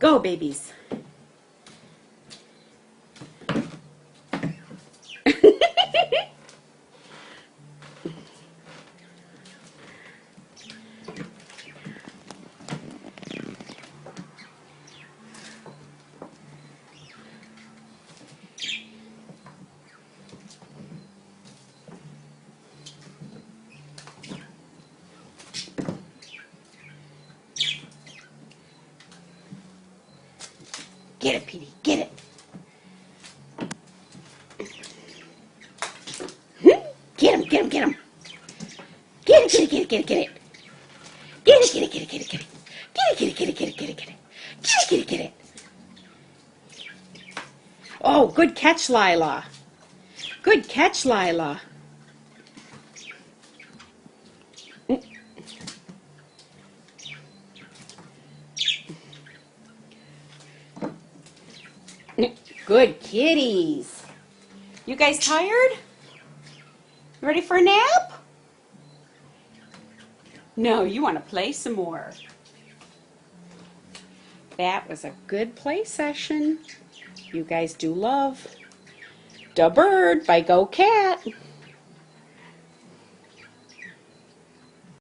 Go, babies. Get it, Petey. Get it. Get him, get him, get him. Get it, get it, get it, get it, get it. Get it, get it, get it, get it, get it. Get it, get it, get it, get it, get it, get it. Get it, get it, get it. Oh, good catch, Lila. Good catch, Lila. Good kitties. You guys tired? Ready for a nap? No, you want to play some more. That was a good play session. You guys do love Da Bird by Go Cat.